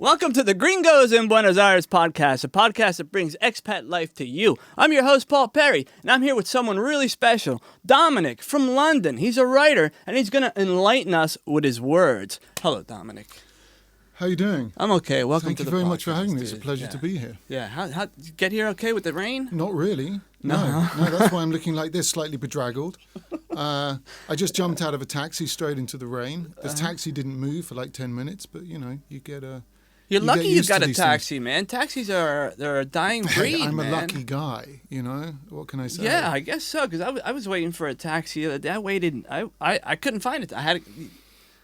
Welcome to the Gringos in Buenos Aires podcast, a podcast that brings expat life to you. I'm your host, Paul Perry, and I'm here with someone really special, Dominic from London. He's a writer, and he's going to enlighten us with his words. Hello, Dominic. How you doing? I'm okay. Welcome to the podcast. Thank you very much for having me. It's a pleasure to be here. Yeah. How did you get here okay with the rain? Not really. No, that's why I'm looking like this, slightly bedraggled. I just jumped out of a taxi straight into the rain. The taxi didn't move for like 10 minutes, but you know, you get a... You're lucky you got a taxi, man. Taxis they're a dying breed, I'm man. a lucky guy, you know? What can I say? Yeah, I guess so, because I was waiting for a taxi the other day. I waited. I couldn't find it. I had to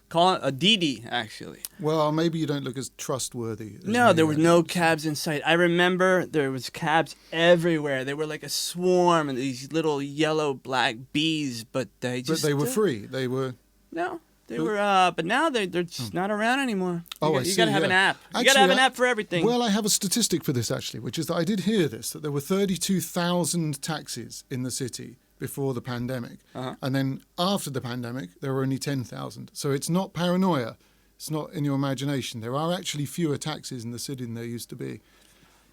call it a Didi, actually. Well, maybe you don't look as trustworthy. No, there were no cabs in sight. I remember there was cabs everywhere. They were like a swarm of these little yellow black bees, but they were free. They were... No. They were, but now they're just not around anymore. I see. You got to have an app. You got to have an app for everything. Well, I have a statistic for this, actually, which is that I did hear this, that there were 32,000 taxis in the city before the pandemic. And then after the pandemic, there were only 10,000. So it's not paranoia. It's not in your imagination. There are actually fewer taxis in the city than there used to be.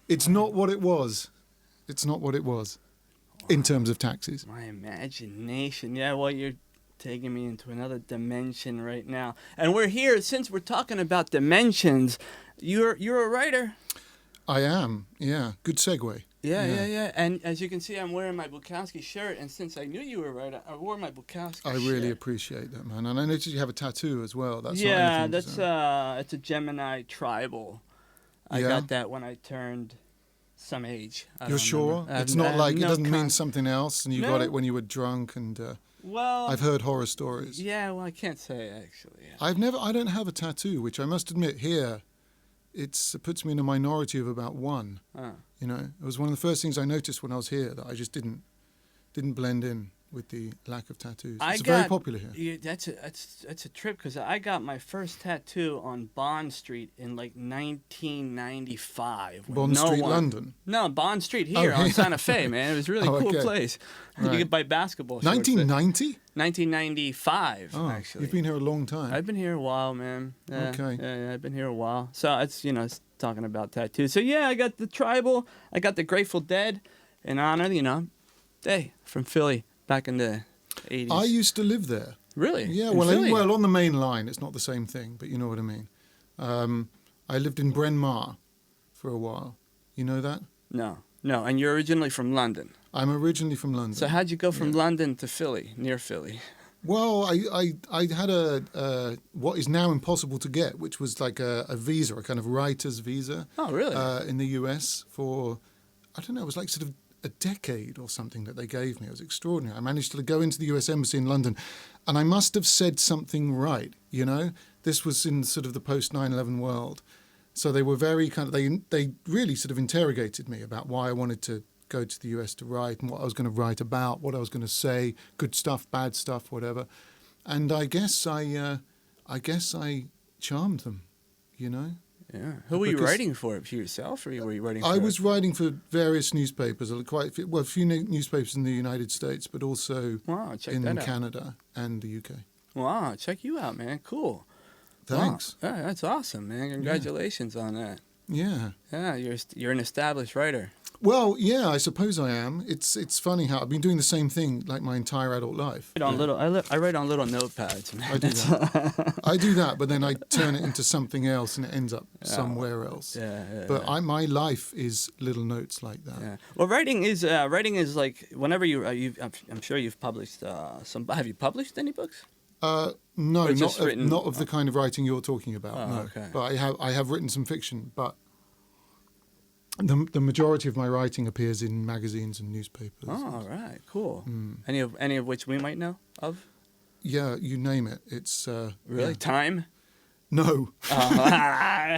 It's not what it was. It's not what it was in terms of taxis. My imagination. Yeah, well, you're taking me into another dimension right now. And we're here, since we're talking about dimensions, you're a writer. I am, yeah. Good segue. Yeah. And as you can see, I'm wearing my Bukowski shirt, and since I knew you were a writer, I wore my Bukowski shirt. I really appreciate that, man. And I noticed you have a tattoo as well. That's it's a Gemini tribal. I got that when I turned some age. You're sure? It's not like it doesn't mean something else, and you got it when you were drunk and... Well, I've heard horror stories. Yeah, well, I can't say actually. Yeah. I don't have a tattoo, which I must admit here, it puts me in a minority of about one. You know, it was one of the first things I noticed when I was here, that I just didn't blend in with the lack of tattoos. It's very popular here. Yeah, that's a trip, because I got my first tattoo on Bond Street in like 1995. London? No, Bond Street here on Santa Fe, man. It was a really cool place. Right. You could buy basketball shorts. 1990? 1995, actually. You've been here a long time. I've been here a while, man. Okay. Yeah, I've been here a while. So it's, it's talking about tattoos. So yeah, I got the tribal, I got the Grateful Dead in honor, from Philly. Back in the 80s. I used to live there. Really? Yeah, well, on the main line. It's not the same thing, but you know what I mean. I lived in Bryn Mawr for a while. You know that? No. And you're originally from London. I'm originally from London. So how'd you go from London to Philly, near Philly? Well, I had a what is now impossible to get, which was like a visa, a kind of writer's visa. Oh, really? In the US for, I don't know, it was like sort of a decade or something that they gave me. It was extraordinary. I managed to go into the US Embassy in London, and I must have said something right, you know? This was in sort of the post 9/11 world. So they were very they really sort of interrogated me about why I wanted to go to the US to write and what I was going to write about, what I was going to say, good stuff, bad stuff, whatever. And I guess I charmed them, you know? Yeah. Who were you writing for yourself, or were you writing for... I was writing for various newspapers, a few newspapers in the United States, but also in Canada and the UK. Wow, check you out, man. Cool. Thanks. Wow. Yeah, that's awesome, man. Congratulations on that. Yeah. Yeah, you're an established writer. Well, yeah, I suppose I am. It's funny how I've been doing the same thing like my entire adult life. I write on little notepads. Man. I do that. I do that, but then I turn it into something else, and it ends up somewhere else. But my life is little notes like that. Yeah. Well, writing is like whenever I'm sure you've published some. Have you published any books? No, not of the kind of writing you're talking about. Oh, no, okay. But I have written some fiction, but. The majority of my writing appears in magazines and newspapers. Oh, all right, cool. Any of which we might know of? Yeah, you name it. It's really Time. No.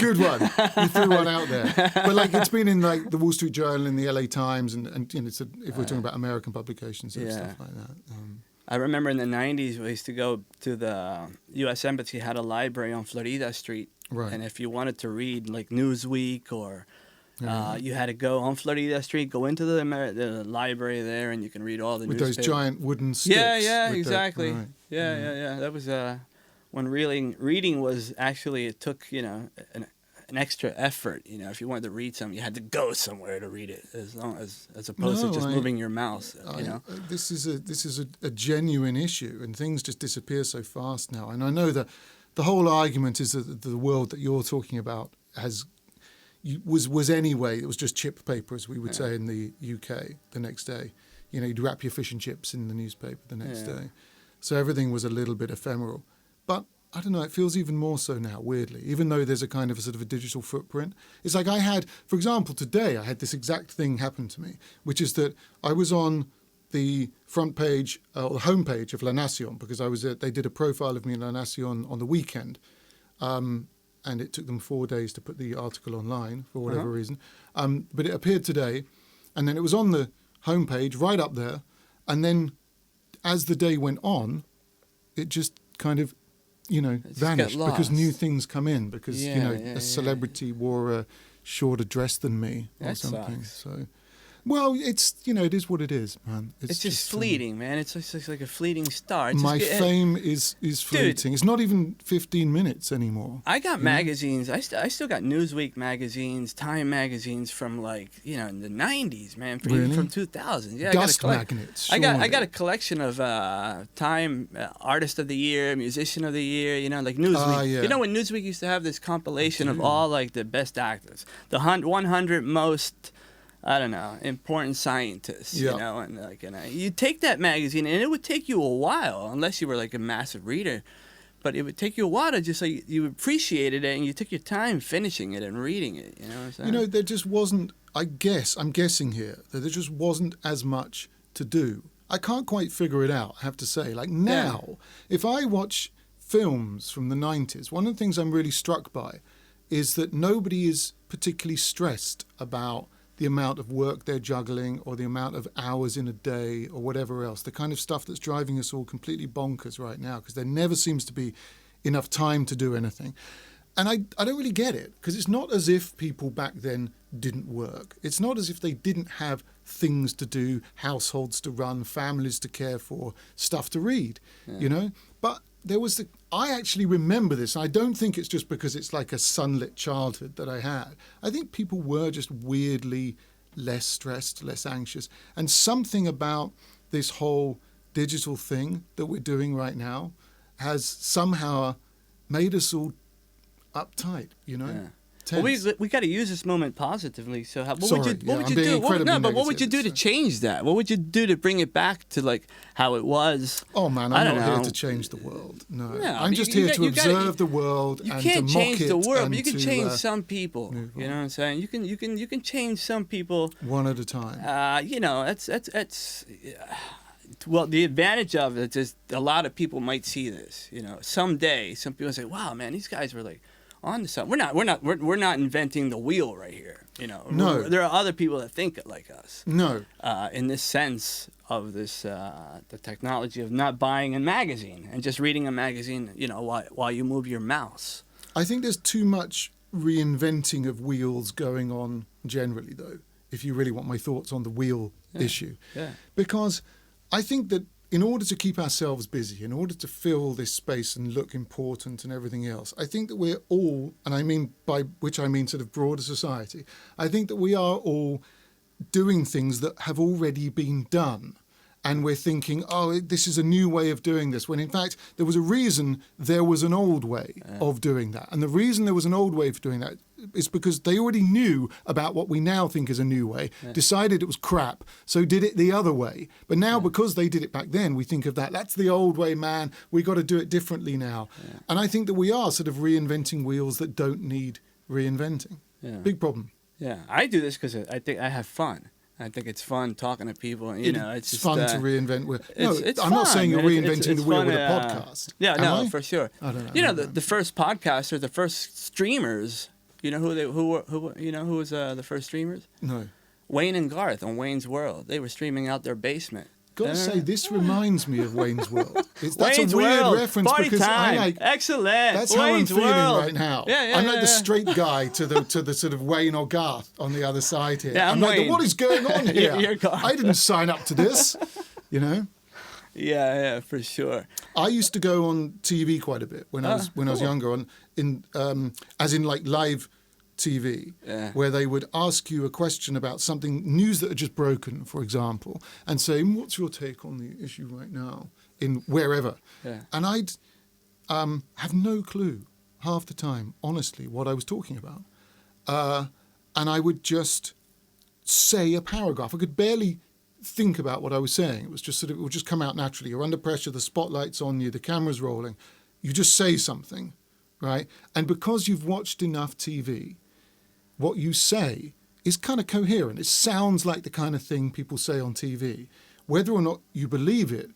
Good one. You threw one out there. But like it's been in like the Wall Street Journal and the LA Times and if we're talking about American publications and stuff like that. I remember in the 90s we used to go to the U.S. Embassy, had a library on Florida Street. Right. And if you wanted to read like Newsweek or you had to go on Florida Street, go into the library there, and you can read all the newspapers. With those giant wooden sticks. Yeah, exactly. Yeah. That was when reading was actually, it took, an extra effort. You know, if you wanted to read something, you had to go somewhere to read it, as opposed to just moving your mouse. You know, this is a genuine issue, and things just disappear so fast now. And I know that the whole argument is that the world that you're talking about was anyway. It was just chip paper, as we would say in the UK. The next day, you know, you'd wrap your fish and chips in the newspaper the next day. So everything was a little bit ephemeral. But I don't know, it feels even more so now, weirdly, even though there's a kind of a sort of a digital footprint. It's like I had, for example, today I had this exact thing happen to me, which is that I was on the front page, or the homepage of La Nación, because they did a profile of me in La Nación on the weekend. And it took them 4 days to put the article online for whatever reason. But it appeared today, and then it was on the homepage right up there. And then as the day went on, it just kind of, you know, vanished because new things come in because, a celebrity wore a shorter dress than me or something. Sucks. So, well, it's, it is what it is, man. It's just fleeting, man. It's just like a fleeting star. My fame is fleeting. It's not even 15 minutes anymore. I got magazines. I still got Newsweek magazines, Time magazines from in the 90s, man. From 2000. Yeah, Dust magnets. I got a collection of Time Artist of the Year, Musician of the Year, like Newsweek. Yeah. You know when Newsweek used to have this compilation of all the best actors, the 100 most important scientists, and you take that magazine and it would take you a while, unless you were like a massive reader, but it would take you a while to just you appreciated it and you took your time finishing it and reading it, you know what I'm saying? There just wasn't, I'm guessing here, that there just wasn't as much to do. I can't quite figure it out, I have to say. Like now, if I watch films from the 90s, one of the things I'm really struck by is that nobody is particularly stressed about the amount of work they're juggling or the amount of hours in a day or whatever else, the kind of stuff that's driving us all completely bonkers right now because there never seems to be enough time to do anything. And I don't really get it because it's not as if people back then didn't work. It's not as if they didn't have things to do, households to run, families to care for, stuff to read, But there was I actually remember this. I don't think it's just because it's like a sunlit childhood that I had. I think people were just weirdly less stressed, less anxious. And something about this whole digital thing that we're doing right now has somehow made us all uptight, Well, we got to use this moment positively. So what would you do? What would you do to change that? What would you do to bring it back to how it was? Oh man, I'm not here to change the world. No, I'm just here to observe the world and to mock it. You can't change the world, but you can change some people. You know what I'm saying? You can change some people one at a time. That's well, the advantage of it is a lot of people might see this. Someday some people say, "Wow, man, these guys were on to something." We're not inventing the wheel right here. No. There are other people that think like us. No. In this sense of this, the technology of not buying a magazine and just reading a magazine, while you move your mouse. I think there's too much reinventing of wheels going on generally, though, if you really want my thoughts on the wheel issue. Yeah. Because I think that in order to keep ourselves busy, in order to fill this space and look important and everything else, I think that we're all, and I mean by which I mean sort of broader society, I think that we are all doing things that have already been done. And we're thinking, this is a new way of doing this, when in fact there was a reason there was an old way of doing that. And the reason there was an old way of doing that is because they already knew about what we now think is a new way, decided it was crap, so did it the other way. But now because they did it back then, we think of that's the old way, man, we got to do it differently now. Yeah. And I think that we are sort of reinventing wheels that don't need reinventing. Yeah. Big problem. Yeah, I do this because I think I have fun. I think it's fun talking to people. It's just, fun to reinvent. I'm not saying you're reinventing the wheel with a podcast. For sure. I don't know. The first podcasters, the first streamers. Who was the first streamers? No. Wayne and Garth on Wayne's World. They were streaming out their basement. Gotta say, this reminds me of Wayne's World. That's Wayne's a weird World. reference Party because time. Excellent. That's Wayne's how I'm feeling World. right now. Yeah, I'm like the straight guy to the sort of Wayne or Garth on the other side here. Yeah, I'm like, what is going on here? You're Garth. I didn't sign up to this, Yeah, for sure. I used to go on TV quite a bit when I was younger, as in like live TV, where they would ask you a question about something, news that had just broken, for example, and say, what's your take on the issue right now in wherever? Yeah. And I'd have no clue half the time, honestly, what I was talking about. And I would just say a paragraph. I could barely think about what I was saying. It was just it would just come out naturally. You're under pressure, the spotlight's on you, the camera's rolling. You just say something, right? And because you've watched enough TV, what you say is kind of coherent. It sounds like the kind of thing people say on TV. Whether or not you believe it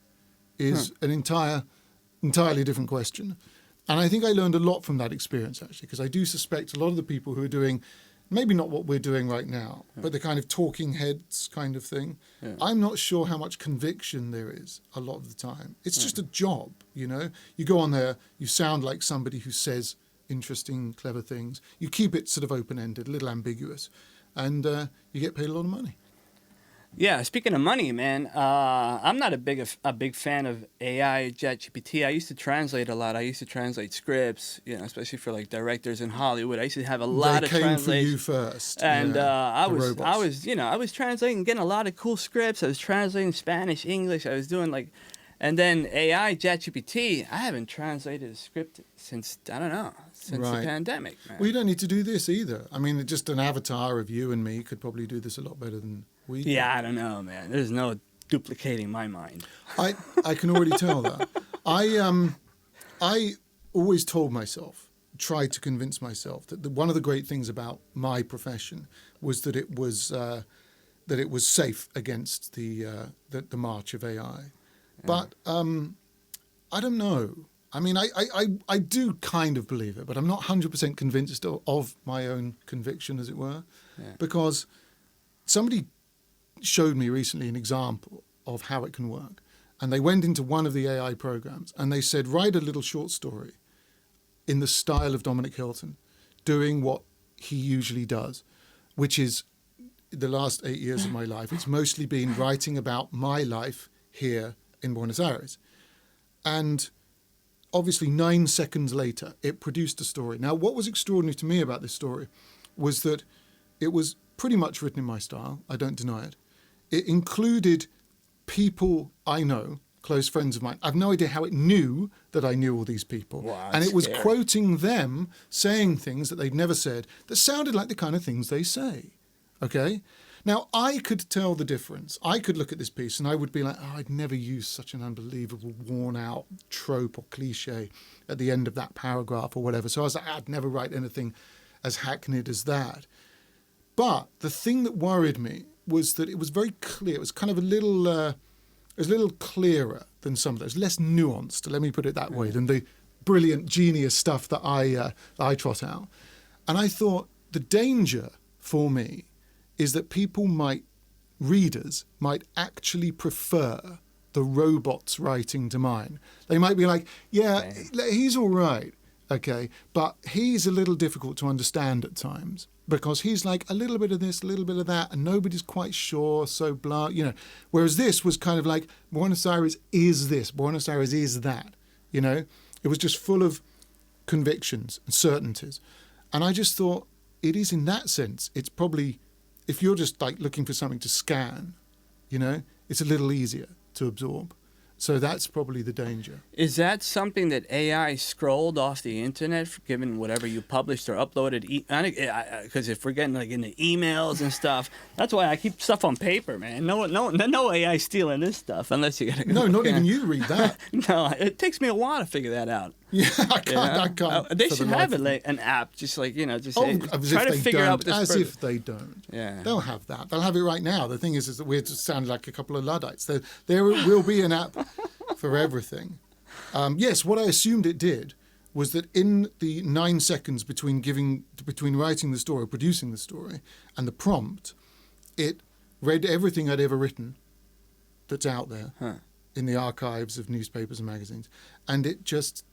is an entirely different question. And I think I learned a lot from that experience, actually, because I do suspect a lot of the people who are doing, maybe not what we're doing right now, but the kind of talking heads kind of thing, I'm not sure how much conviction there is a lot of the time. It's just a job, you know? You go on there, you sound like somebody who says interesting, clever things. You keep it sort of open-ended, a little ambiguous, and you get paid a lot of money. Yeah, speaking of money, man, I'm not a big fan of AI, ChatGPT. I used to translate a lot. I used to translate scripts, you know, especially for like directors in Hollywood. I used to have a lot of translations. They came for you first, and I was translating, getting a lot of cool scripts. I was translating Spanish, English. I was doing like, and then AI, ChatGPT. I haven't translated a script since the pandemic. Man. Well, you don't need to do this either. I mean, just an avatar of you and me could probably do this a lot better than. Yeah, I don't know, man. There's no duplicating my mind. I can already tell that. I always told myself, tried to convince myself that one of the great things about my profession was that it was safe against the march of AI. Yeah. But I don't know. I mean, I do kind of believe it, but I'm not 100% convinced of my own conviction, as it were, because somebody showed me recently an example of how it can work. And they went into one of the AI programs and they said, write a little short story in the style of Dominic Hilton, doing what he usually does, which is the last 8 years of my life. It's mostly been writing about my life here in Buenos Aires. And obviously 9 seconds later, it produced a story. Now, what was extraordinary to me about this story was that it was pretty much written in my style. I don't deny it. It included people I know, close friends of mine. I've no idea how it knew that I knew all these people. Wow, and it was quoting them, saying things that they'd never said that sounded like the kind of things they say. Okay? Now, I could tell the difference. I could look at this piece and I would be like, oh, I'd never use such an unbelievable worn-out trope or cliche at the end of that paragraph or whatever. So I was like, I'd never write anything as hackneyed as that. But the thing that worried me was that it was very clear. It was kind of a little clearer than some of those, less nuanced, let me put it that way, than the brilliant genius stuff that I trot out. And I thought the danger for me is that readers might actually prefer the robot's writing to mine. They might be like, yeah, he's all right, okay, but he's a little difficult to understand at times, because he's like a little bit of this, a little bit of that, and nobody's quite sure, so blah, you know. Whereas this was kind of like, Buenos Aires is this, Buenos Aires is that, you know. It was just full of convictions and certainties. And I just thought, it is in that sense, it's probably, if you're just like looking for something to scan, you know, it's a little easier to absorb. So that's probably the danger. Is that something that AI scrolled off the internet, given whatever you published or uploaded? Because if we're getting like into emails and stuff, that's why I keep stuff on paper, man. No AI stealing this stuff unless you got to. No, not even you read that. No, it takes me a while to figure that out. Yeah, I can't. They should have an app, just like, you know, just try to figure out this. As if they don't. Yeah, they'll have that. They'll have it right now. The thing is that we're just sound like a couple of Luddites. There will be an app for everything. Yes, what I assumed it did was that in the 9 seconds between writing the story, producing the story, and the prompt, it read everything I'd ever written that's out there. Huh. In the archives of newspapers and magazines, and it just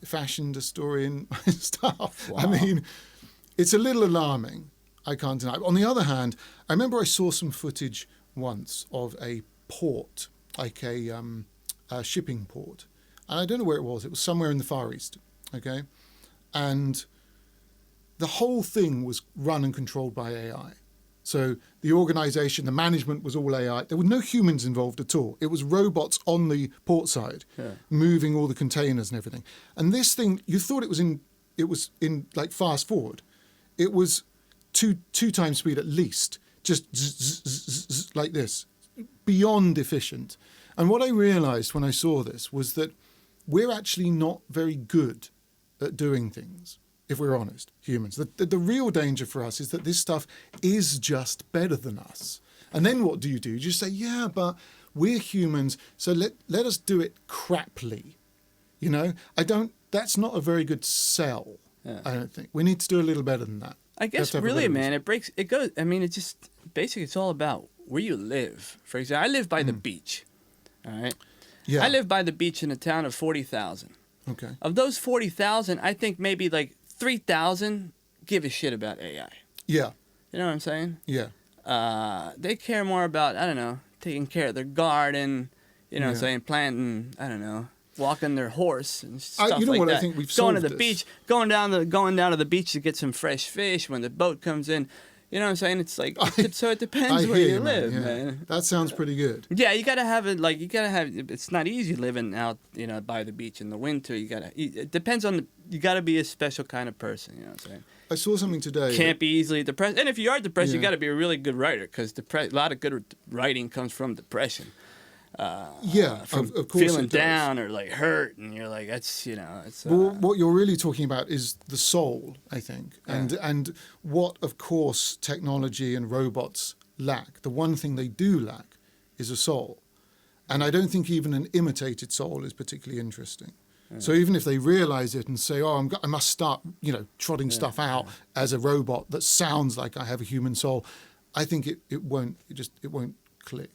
fashioned a story in my stuff. Wow. I mean, it's a little alarming, I can't deny. On the other hand, I remember I saw some footage once of a port, like a shipping port, and I don't know where it was. It was somewhere in the Far East, okay? And the whole thing was run and controlled by AI. So the organization, the management was all AI. There were no humans involved at all. It was robots on the port side, moving all the containers and everything. And this thing, you thought it was in like fast forward. It was two times speed at least, just zzz, like this, beyond efficient. And what I realized when I saw this was that we're actually not very good at doing things, if we're honest, humans. The real danger for us is that this stuff is just better than us. And then what do? You just say, yeah, but we're humans, so let us do it craply. You know, that's not a very good sell, I don't think. We need to do a little better than that. I guess really, man, it's all about where you live. For example, I live by the beach, all right? Yeah. I live by the beach in a town of 40,000. Okay. Of those 40,000, I think maybe like 3,000 give a shit about AI. Yeah. You know what I'm saying? Yeah. They care more about, I don't know, taking care of their garden, you know what I'm saying, planting, I don't know, walking their horse and stuff you know like what that. I think we've going solved to the beach, going down to the beach to get some fresh fish when the boat comes in. You know what I'm saying? It's like, so it depends where you live, man. That sounds pretty good. Yeah, you gotta have it. Like it's not easy living out, you know, by the beach in the winter. It depends on you gotta be a special kind of person. You know what I'm saying? I saw something today. Can't be easily depressed, and if you are depressed, you gotta be a really good writer because a lot of good writing comes from depression. From of course, feeling down or like hurt, and you're like, that's, you know, it's. Well, what you're really talking about is the soul, I think, and what, of course, technology and robots lack. The one thing they do lack is a soul, and I don't think even an imitated soul is particularly interesting. So even if they realize it and say, "Oh, I must start, you know, trotting stuff out as a robot that sounds like I have a human soul," I think it won't click.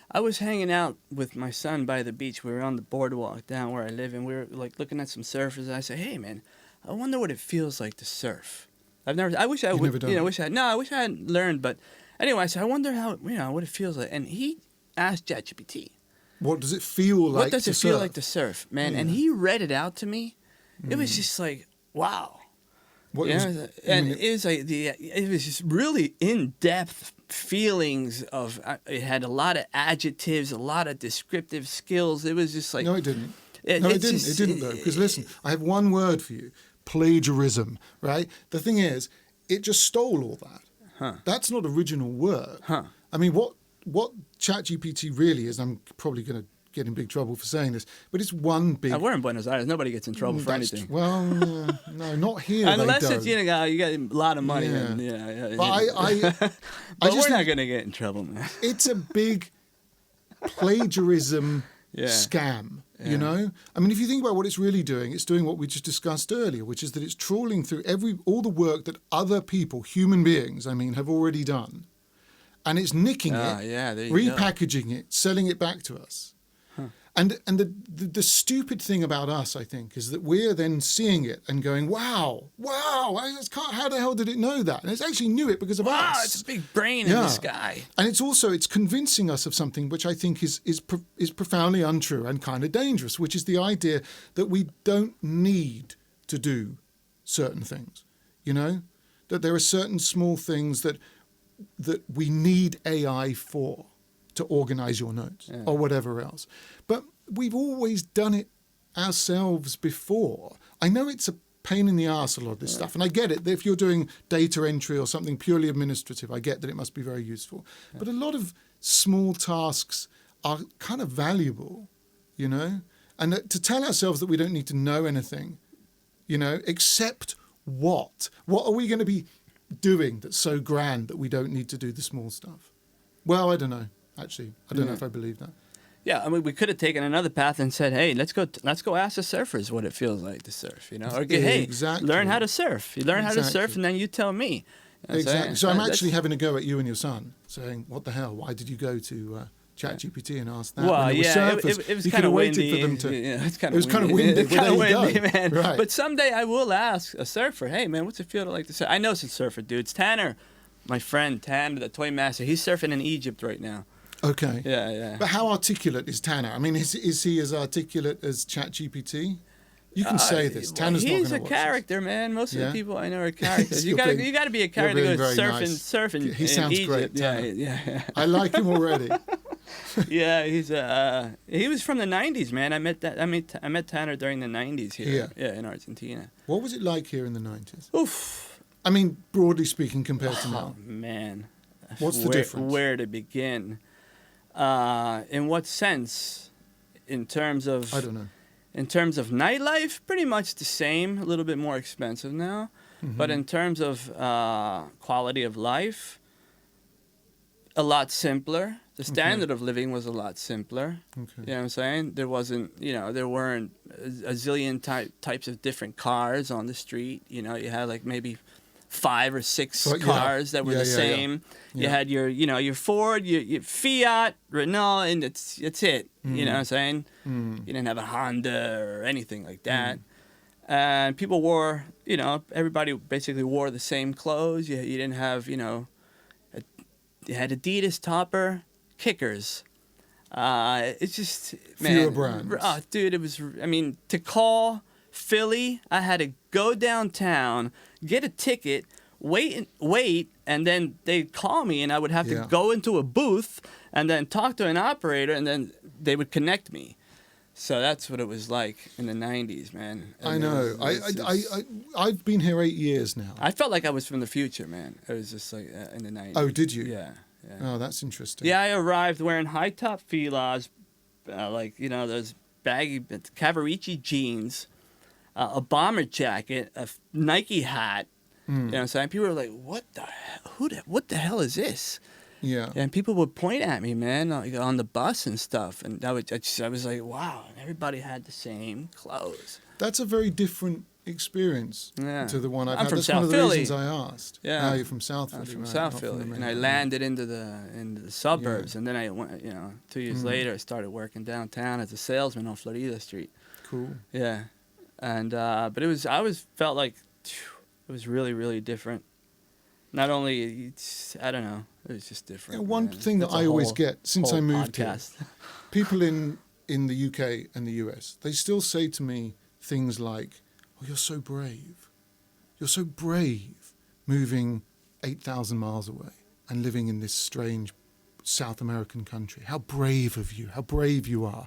I was hanging out with my son by the beach. We were on the boardwalk down where I live, and we were like looking at some surfers. And I said, "Hey, man, I wonder what it feels like to surf. I wish I would. Never done it? I wish I hadn't learned. But anyway, I said, I wonder how, you know, what it feels like." And he asked ChatGPT, "What does it feel like? What does it feel like to surf, man?" Yeah. And he read it out to me. It was just like, wow. It was just really in-depth feelings of. It had a lot of adjectives, a lot of descriptive skills. It was just like No, it didn't. It didn't though. Because listen, I have one word for you: plagiarism. Right? The thing is, it just stole all that. That's not original work. I mean, what ChatGPT really is, I'm probably going to get in big trouble for saying this, but it's one big. We're in Buenos Aires. Nobody gets in trouble for anything. Well, no, not here. Unless they don't. it's, you know, you got a lot of money. Yeah. But we're not going to get in trouble, man. It's a big plagiarism scam. You know, I mean, if you think about what it's really doing, it's doing what we just discussed earlier, which is that it's trawling through all the work that other people, human beings, I mean, have already done, and it's nicking it, repackaging it, selling it back to us. And the stupid thing about us, I think, is that we're then seeing it and going, wow, how the hell did it know that? And it actually knew it because of us. Wow, it's a big brain in the sky. And it's convincing us of something which I think is profoundly untrue and kind of dangerous, which is the idea that we don't need to do certain things, you know? That there are certain small things that we need AI for, to organize your notes or whatever else. But we've always done it ourselves before. I know it's a pain in the arse, a lot of this stuff. And I get it. That if you're doing data entry or something purely administrative, I get that it must be very useful. Yeah. But a lot of small tasks are kind of valuable, you know? And to tell ourselves that we don't need to know anything, you know, except what? What are we going to be doing that's so grand that we don't need to do the small stuff? Well, I don't know. Actually, I don't know if I believe that. Yeah, I mean, we could have taken another path and said, "Hey, let's go ask the surfers what it feels like to surf," you know, or learn how to surf. You learn how to surf, and then you tell me. Exactly. So I'm actually having a go at you and your son, saying, "What the hell? Why did you go to ChatGPT and ask that?" Well, it was kind of windy. For them to, it was kind of windy. It's kind of windy, man. Right. But someday I will ask a surfer, "Hey, man, what's it feel like to surf?" I know some surfer dudes. Tanner, my friend Tanner, the toy master, he's surfing in Egypt right now. Okay. Yeah. But how articulate is Tanner? I mean, is he as articulate as ChatGPT? You can say this. Tanner's not going to watch He's a character, man. Most of the people I know are characters. you got to be a character to go surfing He sounds in Egypt. great. Tanner. Yeah. I like him already. Yeah, he was from the '90s, man. I met Tanner during the '90s here. Yeah, in Argentina. What was it like here in the '90s? Oof. I mean, broadly speaking, compared to now. Oh man. What's the difference? Where to begin? In what sense? In terms of I don't know. In terms of nightlife, pretty much the same. A little bit more expensive now, but in terms of quality of life, a lot simpler. The standard of living was a lot simpler. Okay. You know what I'm saying? There weren't a zillion types of different cars on the street. You know, you had like maybe 5 or 6 cars that were the same. Yeah. You had your Ford, your Fiat, Renault, and it's it. You know what I'm saying? You didn't have a Honda or anything like that. And people wore, everybody basically wore the same clothes. You didn't have, you had Adidas topper, kickers. It's just, man. Fewer brands. Oh, dude, it was, to call Philly, I had to go downtown, get a ticket, wait, and then they'd call me, and I would have to go into a booth and then talk to an operator, and then they would connect me. So that's what it was like in the 90s, man. I know. I've been here 8 years now. I felt like I was from the future, man. It was just like in the 90s. Oh, did you? Yeah. Oh, that's interesting. Yeah, I arrived wearing high-top Filas, those baggy Cavaricci jeans, a bomber jacket, a Nike hat. You know what I'm saying? People were like, what the hell is this? Yeah. And people would point at me, man, on the bus and stuff. And I was like, wow, everybody had the same clothes. That's a very different experience to the one I've had. From That's South one of the Philly. reasons I asked. Yeah. You're from South Philly. I'm from right? South Not Philly. from the And I main- landed into the suburbs. And then I went, 2 years later, I started working downtown as a salesman on Florida Street. Cool. Yeah. And, but I always felt like it was really, really different. Not only, I don't know, it was just different. One thing that I always get since I moved here, people in the UK and the US, they still say to me things like, "Oh, you're so brave. You're so brave moving 8,000 miles away and living in this strange South American country. How brave of you. How brave you are."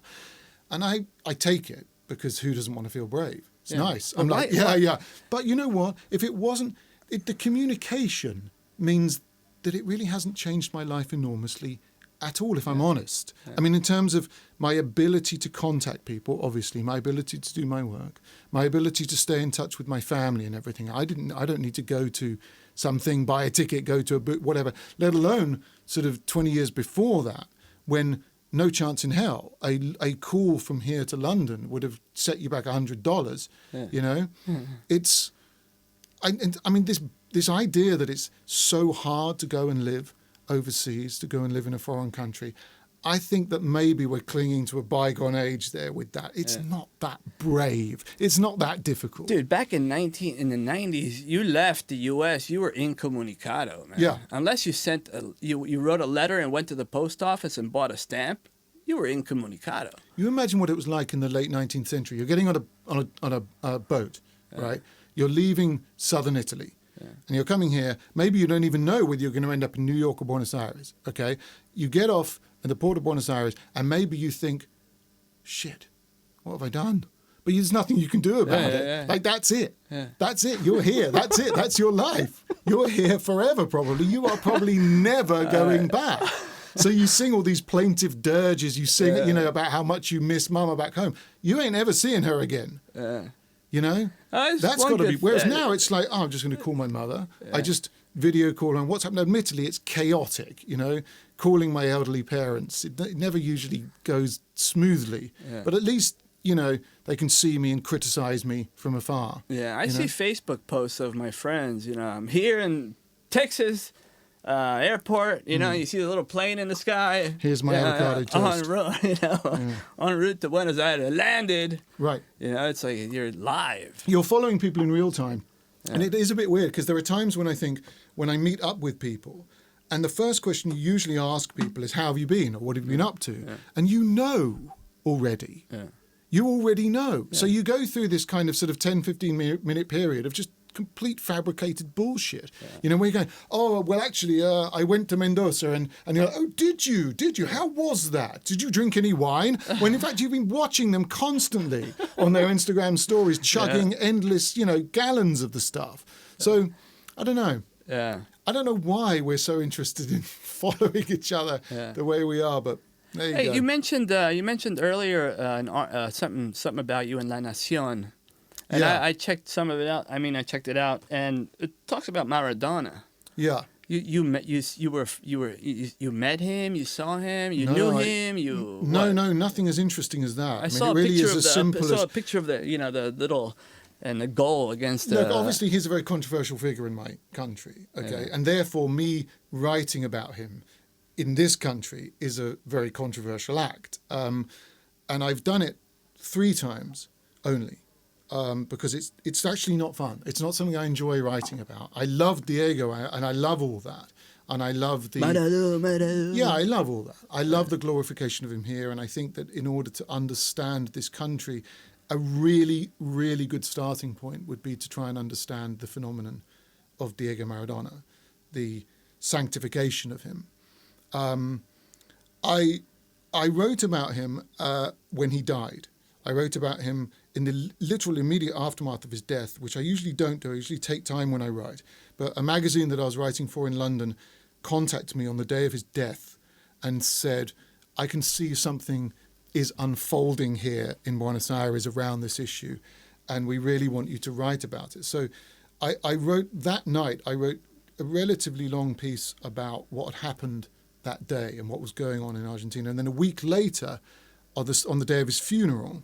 And I take it because who doesn't want to feel brave? It's nice. I'm like, yeah. But you know what? If it wasn't, the communication means that it really hasn't changed my life enormously at all, if I'm honest. Yeah. I mean, in terms of my ability to contact people, obviously, my ability to do my work, my ability to stay in touch with my family and everything. I don't need to go to something, buy a ticket, go to a book, whatever, let alone sort of 20 years before that, when no chance in hell a call from here to London would have set you back $100. It's I mean this idea that it's so hard to go and live overseas, to go and live in a foreign country, I think that maybe we're clinging to a bygone age there with that. It's not that brave. It's not that difficult. Dude, back in the 90s, you left the U.S., you were incommunicado, man. Yeah. Unless you you wrote a letter and went to the post office and bought a stamp, you were incommunicado. You imagine what it was like in the late 19th century. You're getting on a boat, right? You're leaving southern Italy. And you're coming here, maybe you don't even know whether you're going to end up in New York or Buenos Aires, okay? You get off in the port of Buenos Aires, and maybe you think, shit, what have I done? But there's nothing you can do about it. Yeah. Like, that's it. Yeah. That's it. You're here. That's it. That's your life. You're here forever, probably. You are probably never going back. So you sing all these plaintive dirges. You sing, about how much you miss Mama back home. You ain't ever seeing her again. That's got to be. Whereas now it's like, I'm just going to call my mother. Yeah. I just video call her on WhatsApp. Now, admittedly, it's chaotic, calling my elderly parents. It never usually goes smoothly. Yeah. But at least, they can see me and criticize me from afar. Yeah, I see Facebook posts of my friends. I'm here in Texas. Airport, you see the little plane in the sky. Here's my avocado toast. En route to Buenos Aires, landed. Right. It's like you're live. You're following people in real time. Yeah. And it is a bit weird because there are times when I meet up with people, and the first question you usually ask people is, how have you been? Or what have you been up to? Yeah. And you know already. Yeah. You already know. Yeah. So you go through this kind of sort of 10, 15-minute period of just complete fabricated bullshit. Yeah. You know, where you're going, oh, well, actually, I went to Mendoza, and you're like, oh, did you? How was that? Did you drink any wine? When, in fact, you've been watching them constantly on their Instagram stories, chugging endless, gallons of the stuff. So, I don't know. Yeah. I don't know why we're so interested in following each other the way we are, but there you go. You mentioned earlier something about you in La Nación, and I checked some of it out. I mean, I checked it out, and it talks about Maradona. Yeah. You met him, you saw him, you knew him, No, nothing as interesting as that. I saw a picture of the the little and the goal against. Look, obviously he's a very controversial figure in my country, okay, and therefore me writing about him in this country is a very controversial act, and I've done it 3 times only. Because it's actually not fun. It's not something I enjoy writing about. I love Diego, and I love all that. And I love the... Maradona. Yeah, I love all that. I love the glorification of him here, and I think that in order to understand this country, a really, really good starting point would be to try and understand the phenomenon of Diego Maradona, the sanctification of him. I wrote about him when he died. I wrote about him in the literal immediate aftermath of his death, which I usually don't do. I usually take time when I write. But a magazine that I was writing for in London contacted me on the day of his death and said, I can see something is unfolding here in Buenos Aires around this issue, and we really want you to write about it. So I wrote that night, I wrote a relatively long piece about what had happened that day and what was going on in Argentina. And then a week later, on the day of his funeral,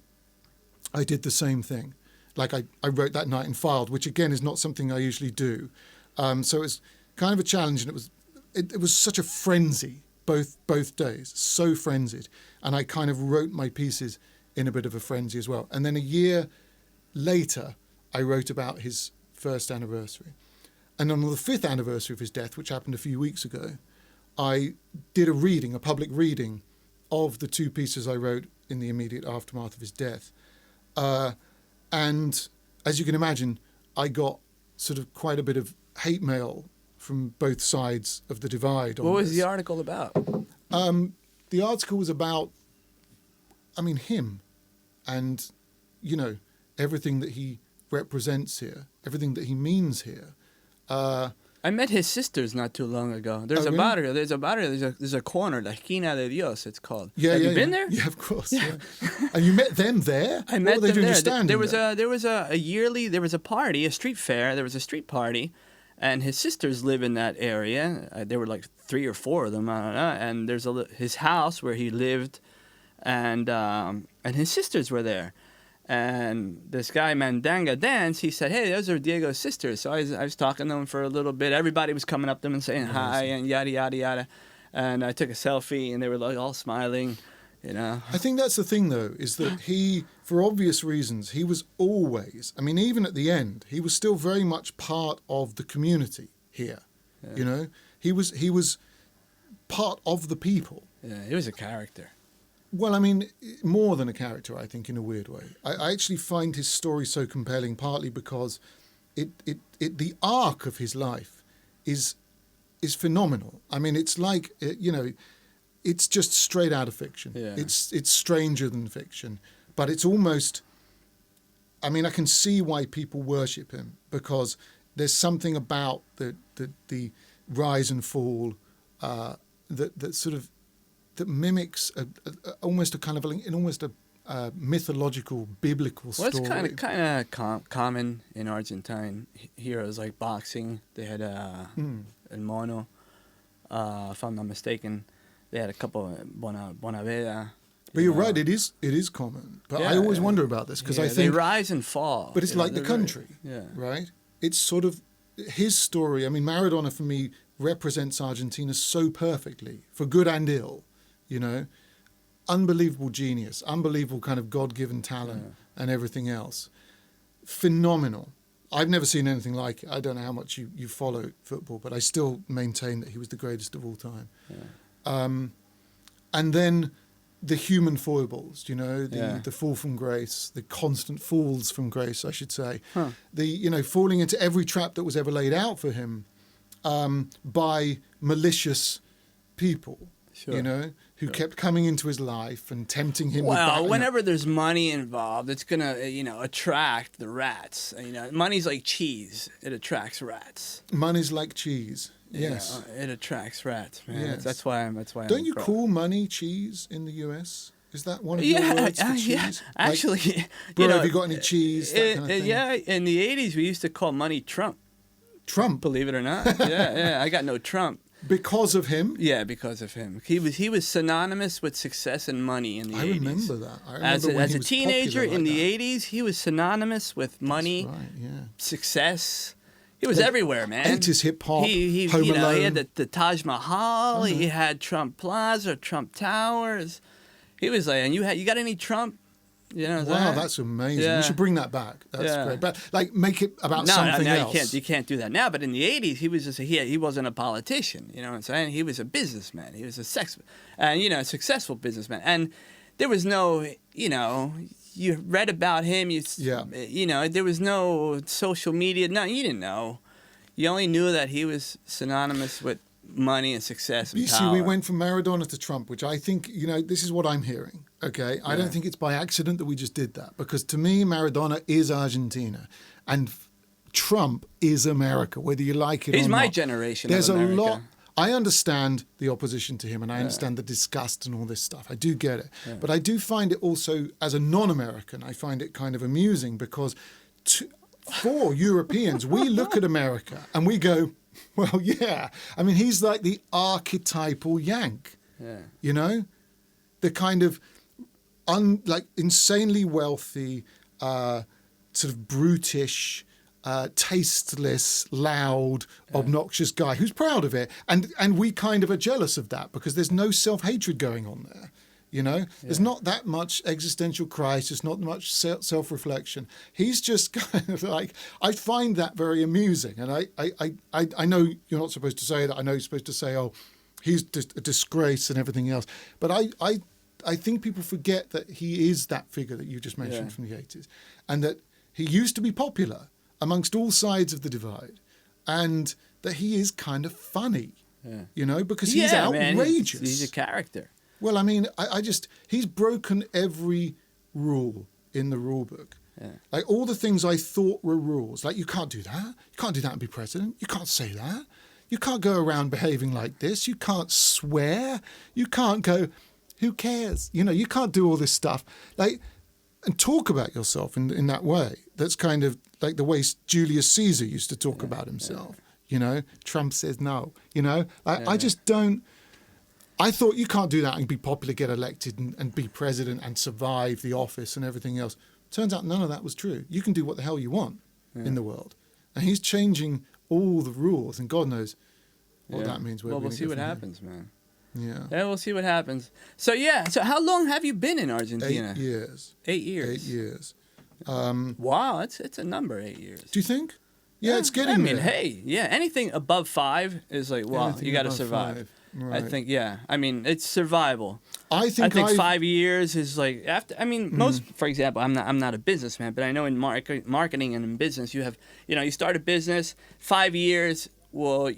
I did the same thing. Like I wrote that night and filed, which again is not something I usually do. So it's kind of a challenge, and it was such a frenzy both days, so frenzied. And I kind of wrote my pieces in a bit of a frenzy as well. And then a year later, I wrote about his first anniversary. And on the 5th anniversary of his death, which happened a few weeks ago, I did a public reading of the 2 pieces I wrote in the immediate aftermath of his death. And as you can imagine, I got sort of quite a bit of hate mail from both sides of the divide. What was the article about? The article was about, him and, everything that he represents here, everything that he means here. I met his sisters not too long ago. There's a barrio. There's a corner, La Esquina de Dios, it's called. Have you been there? Yeah, of course. Yeah. And you met them there? I met them there. There was a party, a street fair. There was a street party, and his sisters live in that area. There were like 3 or 4 of them. I don't know. And there's his house where he lived, and his sisters were there. And this guy, Mandanga Dance, he said, hey, those are Diego's sisters. So I was talking to him for a little bit. Everybody was coming up to him and saying hi and yada, yada, yada. And I took a selfie, and they were like all smiling, I think that's the thing, though, is that he, for obvious reasons, he was always, even at the end, he was still very much part of the community here, He was part of the people. Yeah, he was a character. Well, more than a character, I think, in a weird way. I actually find his story so compelling, partly because the arc of his life is phenomenal. It's like, it's just straight out of fiction. Yeah. It's stranger than fiction, but it's almost, I can see why people worship him, because there's something about the rise and fall that mimics almost a kind of a mythological, biblical story. Well, it's kind of common in Argentine heroes like boxing. They had El Mono, if I'm not mistaken. They had a couple Bonaveda. But you're right, it is common. But I always wonder about this, because I think they rise and fall. But it's like the country, right? It's sort of his story. Maradona for me represents Argentina so perfectly, for good and ill. Unbelievable genius, unbelievable kind of God-given talent and everything else. Phenomenal. I've never seen anything like it. I don't know how much you follow football, but I still maintain that he was the greatest of all time. Yeah. And then the human foibles, Yeah. the fall from grace, the constant falls from grace, I should say, Huh. the falling into every trap that was ever laid out for him by malicious people, Sure. who kept coming into his life and tempting him. Well, whenever there's money involved, it's gonna, attract the rats. Money's like cheese; it attracts rats. Money's like cheese. Yes, It attracts rats, man. Yes. That's why. Don't you call money cheese in the US? Is that one of your words for cheese? Yeah. Actually, bro, have you got any cheese? That kind of thing? Yeah. In the '80s, we used to call money Trump. Trump, Believe it or not. Yeah. I got no Trump. because of him. Yeah, because of him. He was synonymous with success and money in the 80s. I remember that. As a teenager in the 80s, he was synonymous with money, That's right, yeah. success. He was everywhere, man. 80s hip hop, He Home Alone. he had the Taj Mahal. He had Trump Plaza, Trump Towers. He was like, and you got any Trump? Wow, that's amazing. Yeah. We should bring that back. That's Yeah. great. But make it about something else. You can't do that now. But in the 80s, he was just he wasn't a politician. You know what I'm saying? He was a businessman. He was a successful businessman. And there was no, you read about him. There was no social media. No, you didn't know. You only knew that he was synonymous with money and success and You power. see, we went from Maradona to Trump, which I think, this is what I'm hearing, okay? I don't think it's by accident that we just did that, because to me, Maradona is Argentina, and Trump is America, whether you like it or not. He's my generation There's of America. a lot. I understand the opposition to him, and I understand the disgust and all this stuff. I do get it. But I do find it also, as a non-American, I find it kind of amusing, because for Europeans, we look at America and we go, well, yeah. I mean, he's like the archetypal Yank, the kind of insanely wealthy, sort of brutish, tasteless, loud, obnoxious guy who's proud of it. And we kind of are jealous of that, because there's no self-hatred going on there. There's not that much existential crisis, not much self-reflection. He's just kind of like, I find that very amusing. And I know you're not supposed to say that. I know you're supposed to say, oh, he's a disgrace and everything else. But I think people forget that he is that figure that you just mentioned from the 80s. And that he used to be popular amongst all sides of the divide. And that he is kind of funny, because he's outrageous. Man, he's a character. Well, I mean, he's broken every rule in the rule book. Yeah. Like all the things I thought were rules. Like, you can't do that. You can't do that and be president. You can't say that. You can't go around behaving like this. You can't swear. You can't go, who cares? You can't do all this stuff. Like, and talk about yourself in that way. That's kind of like the way Julius Caesar used to talk about himself. Trump says no. I just don't. I thought you can't do that and be popular, get elected and be president and survive the office and everything else. Turns out none of that was true. You can do what the hell you want in the world. And he's changing all the rules, and God knows what that means. Well, we'll see what happens, man. Yeah. Yeah, we'll see what happens. So how long have you been in Argentina? 8 years. 8 years. 8 years. Wow, it's a number, 8 years. Do you think? Yeah, it's getting there. Hey, anything above 5 is like, wow, Anything you got to above survive. 5. Right. I think, it's survival. I think 5 years is like after. I mean, most, for example, I'm not a businessman, but I know in marketing and in business, you have, you start a business, 5 years will,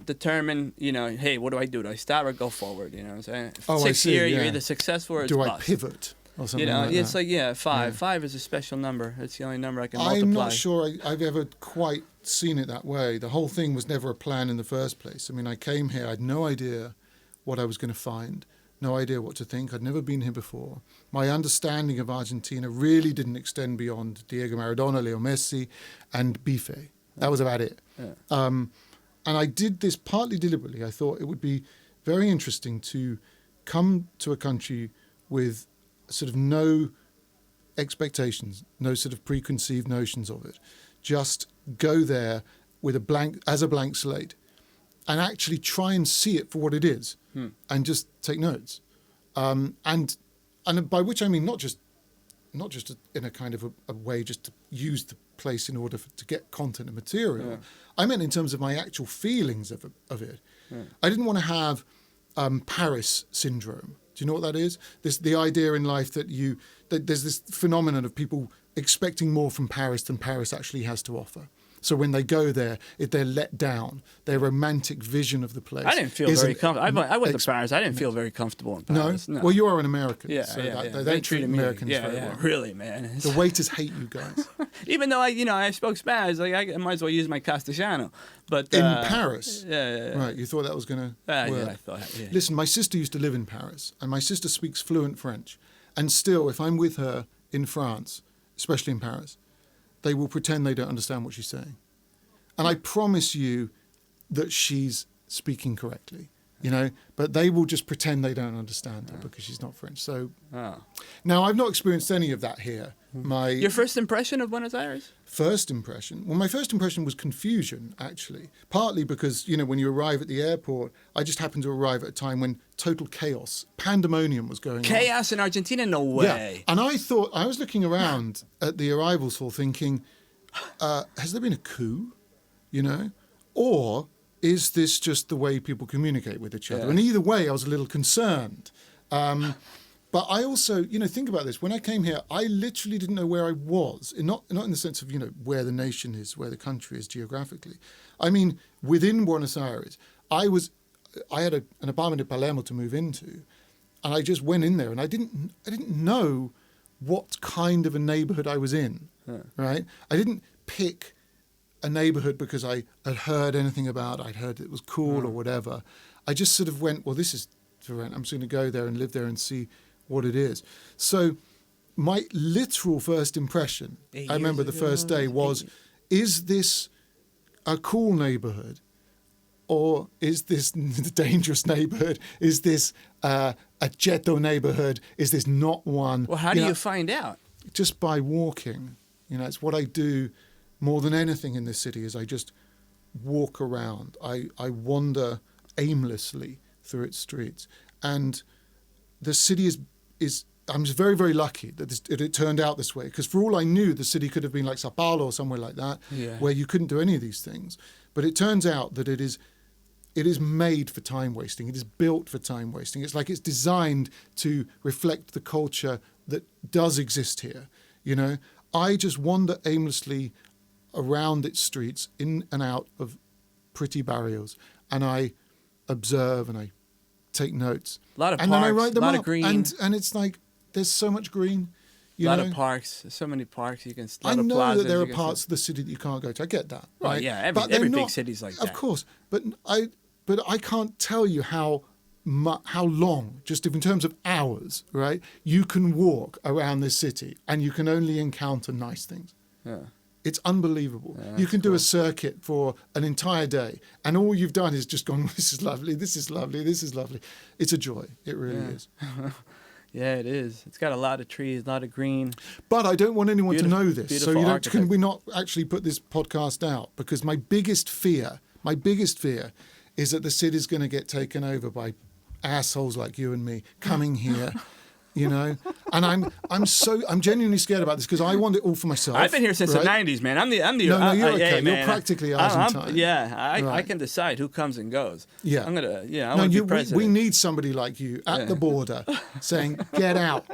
determine, hey, what do I do? Do I stop or go forward? You know what I'm saying? Oh, 6 year, you're either successful or it's do I bust. pivot? Or something it's that. like 5. Yeah. 5 is a special number. It's the only number I can multiply. I'm not sure I've ever quite seen it that way. The whole thing was never a plan in the first place. I mean, I came here, I had no idea what I was going to find, no idea what to think. I'd never been here before. My understanding of Argentina really didn't extend beyond Diego Maradona, Leo Messi, and Bife. That was about it. Yeah. And I did this partly deliberately. I thought it would be very interesting to come to a country with sort of no expectations, no sort of preconceived notions of it. Just go there with a blank slate, and actually try and see it for what it is, and just take notes. And by which I mean not just in a kind of a way just to use the place in order to get content and material. Yeah. I meant in terms of my actual feelings of it. Yeah. I didn't want to have Paris syndrome. Do you know what that is? The idea in life that there's this phenomenon of people expecting more from Paris than Paris actually has to offer. So when they go there, they're let down. Their romantic vision of the place. I didn't feel very comfortable. I went to Paris. I didn't feel very comfortable in Paris. No? Well, you are an American. Yeah, so yeah. They don't treat Americans very well. Really, man. The waiters hate you guys. Even though I spoke Spanish, like I might as well use my Castellano. But in Paris? Yeah. Right, you thought that was going to work. Yeah, I thought, yeah. Listen, my sister used to live in Paris, and my sister speaks fluent French. And still, if I'm with her in France, especially in Paris, they will pretend they don't understand what she's saying. And I promise you that she's speaking correctly, but they will just pretend they don't understand her because she's not French. So now I've not experienced any of that here. Your first impression of Buenos Aires? First impression? Well, my first impression was confusion, actually. Partly because, when you arrive at the airport, I just happened to arrive at a time when total chaos, pandemonium was going on. Chaos in Argentina? No way. Yeah. And I was looking around at the arrivals hall thinking, has there been a coup? Or is this just the way people communicate with each other? Yeah. And either way, I was a little concerned. But I also, think about this. When I came here, I literally didn't know where I was. Not in the sense of, where the nation is, where the country is geographically. I mean, within Buenos Aires, I had an apartment in Palermo to move into, and I just went in there, and I didn't know what kind of a neighborhood I was in, right? I didn't pick a neighborhood because I had heard anything about it. I'd heard it was cool or whatever. I just sort of went, well, this is for rent. I'm just going to go there and live there and see what it is. So my literal first impression, I remember the first day, was, is this a cool neighborhood? Or is this the dangerous neighborhood? Is this a ghetto neighborhood? Is this not one? Well, how do you find out? Just by walking. It's what I do more than anything in this city, is I just walk around. I wander aimlessly through its streets. And the city is I'm just very, very lucky that it turned out this way. Because for all I knew, the city could have been like Sao Paulo or somewhere like that, where you couldn't do any of these things. But it turns out that it is made for time wasting. It is built for time wasting. It's like it's designed to reflect the culture that does exist here. I just wander aimlessly around its streets, in and out of pretty barrios, and I observe and I take notes. A lot of and parks, then I write them a lot up. of green. And it's like, there's so much green. A lot of parks. There's so many parks. You can. I know that there are parts of the city that you can't go to. I get that. Well, right? yeah, every big city's like that. Of course, but I can't tell you how long, just in terms of hours, right? You can walk around this city and you can only encounter nice things. Yeah. It's unbelievable. Yeah, you can do a circuit for an entire day, and all you've done is just gone, this is lovely, this is lovely, this is lovely. It's a joy. It really is. Yeah, it is. It's got a lot of trees, a lot of green. But I don't want anyone to know this. So can we not actually put this podcast out? Because my biggest fear is that the city's going to get taken over by assholes like you and me coming here. And I'm genuinely scared about this because I want it all for myself. I've been here since the 90s, man. I'm the. No, you're okay. Hey, You're practically Argentine. I can decide who comes and goes. Yeah, I'm gonna. Yeah, I want to be president. We need somebody like you at the border saying, "Get out,"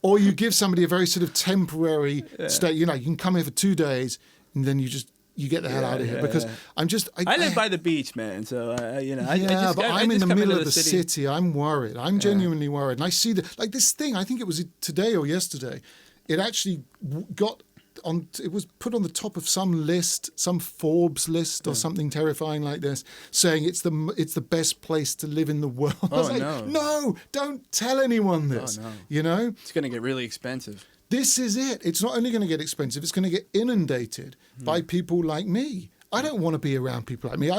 or you give somebody a very sort of temporary stay. You can come here for 2 days and then you get the hell out of here because I'm just. I live by the beach, man. So but I'm in the middle of the city. I'm worried. I'm genuinely worried, and I see this thing. I think it was today or yesterday. It actually got on. It was put on the top of some list, some Forbes list or something terrifying like this, saying it's the best place to live in the world. I was like, no, don't tell anyone this. Oh, no. It's going to get really expensive. This is it. It's not only going to get expensive, it's going to get inundated by people like me. I don't want to be around people like me.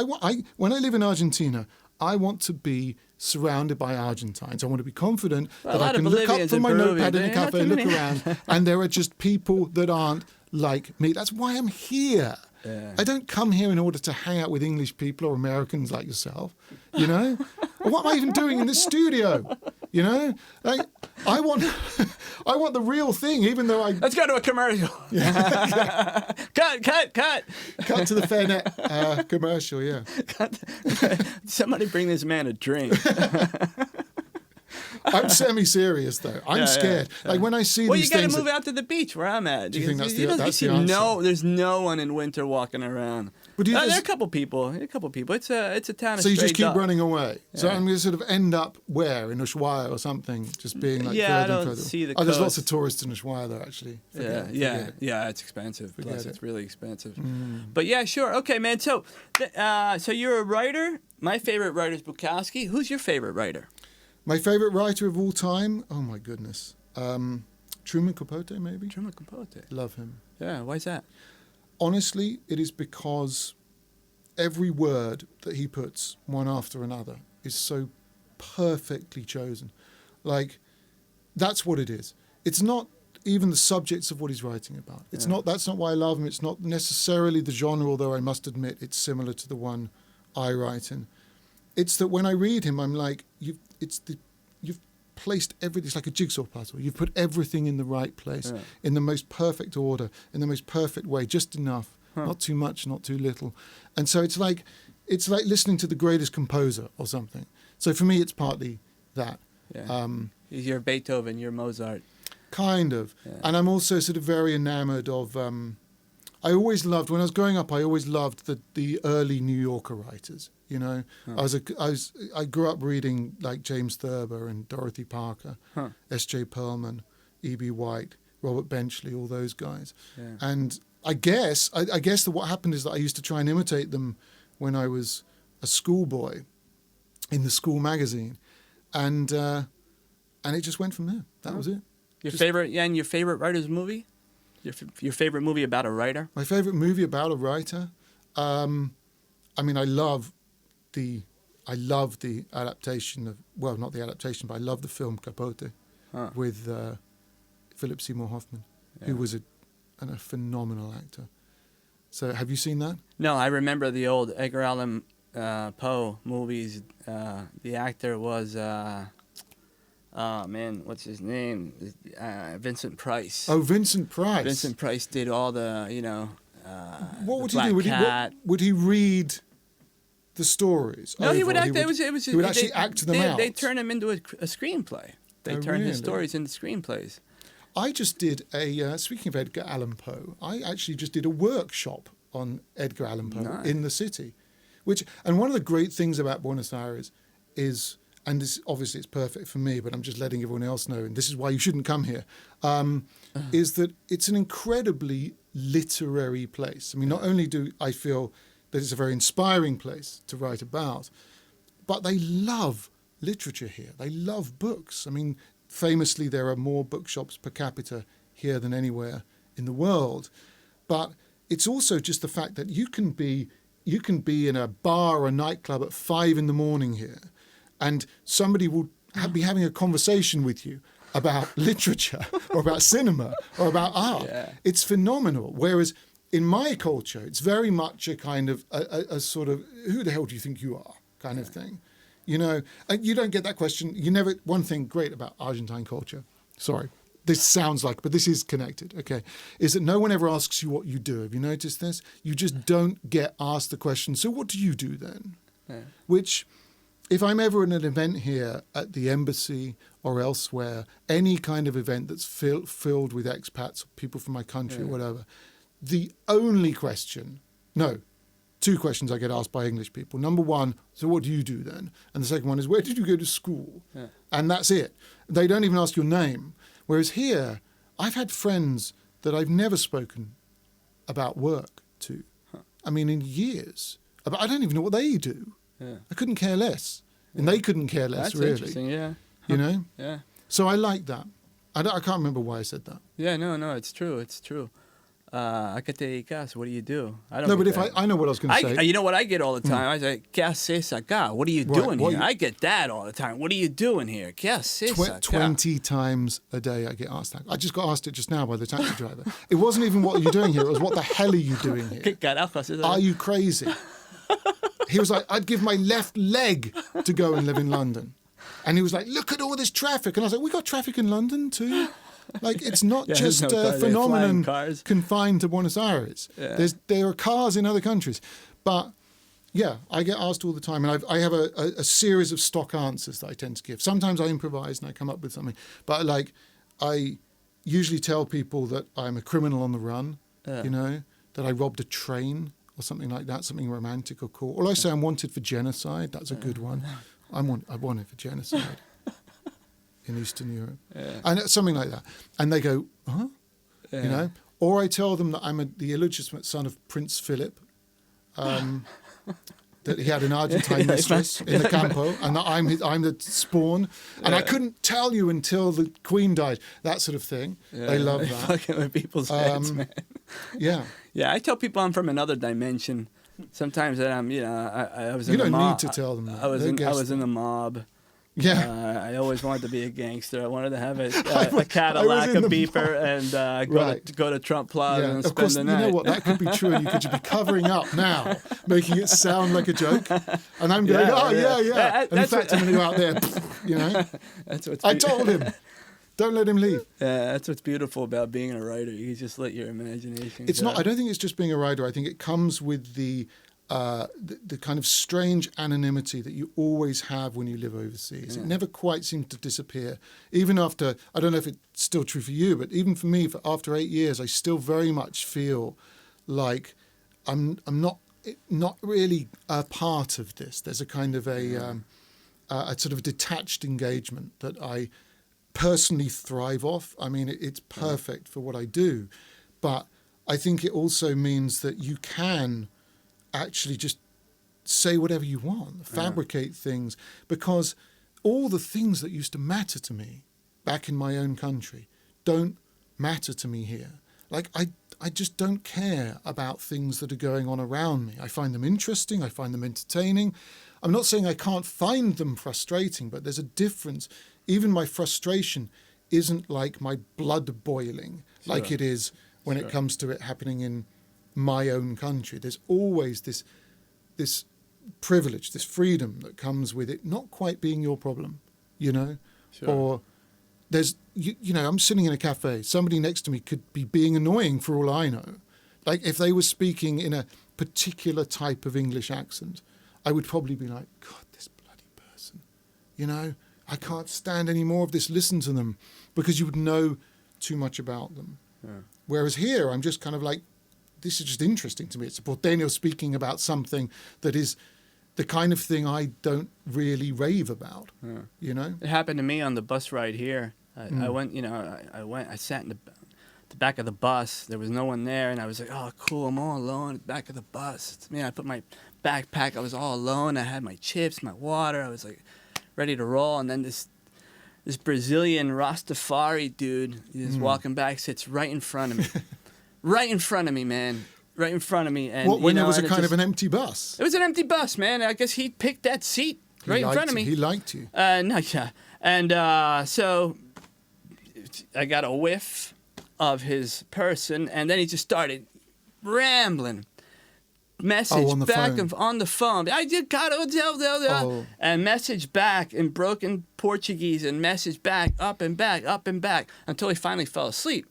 When I live in Argentina, I want to be surrounded by Argentines. I want to be confident that I can look up from my notepad in a cafe, look around, and there are just people that aren't like me. That's why I'm here. Yeah. I don't come here in order to hang out with English people or Americans like yourself, What am I even doing in this studio? I want the real thing, even though Let's go to a commercial. Cut. Cut to the Fairnet commercial, yeah. Somebody bring this man a drink. I'm semi-serious though. I'm scared. Yeah. Like when I see Well, these you got to things. move out to the beach where I'm at. Do you think that's the you answer? No, there's no one in winter walking around. But there are a couple people. It's a town of So you just keep dogs. running away. So I'm going to sort of end up where? In Ushuaia or something, just being like I further don't and further. see the there's coast. lots of tourists in Ushuaia though, actually. Forget it. It's expensive. Plus, it's really expensive. But yeah, sure. Okay, man. So you're a writer. My favorite writer is Bukowski. Who's your favorite writer? My favorite writer of all time? Oh my goodness. Truman Capote, maybe? Truman Capote. Love him. Yeah, why is that? Honestly, it is because every word that he puts one after another is so perfectly chosen. Like, that's what it is. It's not even the subjects of what he's writing about. It's not. That's not why I love him. It's not necessarily the genre, although I must admit it's similar to the one I write in. It's that when I read him, I'm like, you've placed everything. It's like a jigsaw puzzle. You've put everything in the right place, in the most perfect order, in the most perfect way, just enough, not too much, not too little. And so it's like listening to the greatest composer or something. So for me, it's partly that. Yeah. You're Beethoven, you're Mozart. Kind of. Yeah. And I'm also sort of very enamored of... I always loved, when I was growing up, I always loved the early New Yorker writers, you know. I grew up reading like James Thurber and Dorothy Parker, S.J. Perelman, E.B. White, Robert Benchley, all those guys. Yeah. And I guess that what happened is that I used to try and imitate them when I was a schoolboy in the school magazine. And it just went from there. That was it. Your favorite writer's movie? Your favorite movie about a writer? My favorite movie about a writer? I mean, I love the adaptation of, well, not the adaptation, but I love the film Capote with Philip Seymour Hoffman, who was a phenomenal actor. So have you seen that? No, I remember the old Edgar Allan Poe movies. The actor was... oh man, what's his name? Vincent Price. Oh, Vincent Price. Vincent Price did all the, what would he do? Would he read the stories? No, he would act. He would actually act them out. They turn him into a screenplay. They turn his stories into screenplays. I just did speaking of Edgar Allan Poe, I actually just did a workshop on Edgar Allan Poe in the city, and one of the great things about Buenos Aires is, and this obviously it's perfect for me, but I'm just letting everyone else know, and this is why you shouldn't come here, is that it's an incredibly literary place. I mean, not only do I feel that it's a very inspiring place to write about, but they love literature here. They love books. I mean, famously, there are more bookshops per capita here than anywhere in the world. But it's also just the fact that you can be in a bar or a nightclub at 5 a.m. here, and somebody will be having a conversation with you about literature or about cinema or about art. Yeah. It's phenomenal. Whereas in my culture, it's very much a kind of a sort of, who the hell do you think you are kind of thing. You know, and you don't get that question. One thing great about Argentine culture, sorry, this sounds like, but this is connected, okay, is that no one ever asks you what you do. Have you noticed this? You just don't get asked the question, so what do you do then? Yeah. Which, if I'm ever in an event here at the embassy or elsewhere, any kind of event that's filled with expats, people from my country or whatever, the only question, two questions I get asked by English people. Number one, so what do you do then? And the second one is, where did you go to school? Yeah. And that's it. They don't even ask your name. Whereas here, I've had friends that I've never spoken about work to. I mean, in years. I don't even know what they do. Yeah. I couldn't care less. And they couldn't care less, that's really. That's interesting, yeah. You know? Yeah. So I like that. I can't remember why I said that. Yeah, no, it's true. It's true. ¿A qué te dedicas? What do you do? I don't. No, but if I know what I was going to say. You know what I get all the time? I say, ¿qué haces acá? What are you doing here? I get that all the time. What are you doing here? ¿Qué haces acá? 20 times a day I get asked that. I just got asked it just now by the taxi driver. It wasn't even what are you doing here. It was what the hell are you doing here? ¿Qué carajos es eso? Are you crazy? He was like, I'd give my left leg to go and live in London. And he was like, look at all this traffic. And I was like, we got traffic in London too? Like, it's not just a phenomenon confined to Buenos Aires. Yeah. There are cars in other countries. But Yeah, I get asked all the time, and I have a series of stock answers that I tend to give. Sometimes I improvise and I come up with something, but like I usually tell people that I'm a criminal on the run, that I robbed a train or something like that, something romantic or cool. Or I say I'm wanted for genocide. That's a good one. I'm wanted for genocide in Eastern Europe, and something like that. And they go, huh? Or I tell them that I'm the illegitimate son of Prince Philip. That he had an Argentine mistress in the campo, and that I'm the spawn, and I couldn't tell you until the Queen died. That sort of thing. They love that. Fucking with people's heads, man. Yeah. Yeah, I tell people I'm from another dimension. Sometimes that I'm, I was in the mob. You don't need to tell them that. I was in the mob. Yeah. I always wanted to be a gangster. I wanted to have a Cadillac, a beeper, and go to Trump Plaza and spend the night. You know what? That could be true, and you could be covering up now, making it sound like a joke. And I'm going, yeah. And in fact, I'm going to go out there, That's what's I told him. Don't let him leave. Yeah, that's what's beautiful about being a writer. You just let your imagination It's go. not. I don't think it's just being a writer. I think it comes with the kind of strange anonymity that you always have when you live overseas. It never quite seems to disappear. Even after, I don't know if it's still true for you, but even for me, after 8 years, I still very much feel like I'm not really a part of this. There's a kind of a sort of detached engagement that I personally thrive off. I mean, it's perfect for what I do, but I think it also means that you can actually just say whatever you want, fabricate things, because all the things that used to matter to me back in my own country don't matter to me here. Like, I just don't care about things that are going on around me. I find them interesting. I find them entertaining. I'm not saying I can't find them frustrating, but there's a difference. Even my frustration isn't like my blood boiling like it is when it comes to it happening in my own country. There's always this privilege, this freedom that comes with it not quite being your problem, or there's I'm sitting in a cafe, somebody next to me could be being annoying for all I know. Like, if they were speaking in a particular type of English accent, I would probably be like, God, this bloody person, I can't stand any more of this, listen to them, because you would know too much about them. Whereas here I'm just kind of like, this is just interesting to me. It's a porteño speaking about something that is the kind of thing I don't really rave about, It happened to me on the bus ride here. I went, I sat in the back of the bus. There was no one there, and I was like, oh, cool, I'm all alone at the back of the bus. It's me. I put my backpack. I was all alone. I had my chips, my water. I was like ready to roll, and then this Brazilian Rastafari dude is walking back, sits right in front of me. Right in front of me, man. Right in front of me. And, when it was a kind of an empty bus? It was an empty bus, man. I guess he picked that seat right in front of me. He liked you. No, yeah. And so I got a whiff of his person, and then he just started rambling. Message on the back phone. on the phone. I did and message back in broken Portuguese, and message back, up and back, until he finally fell asleep.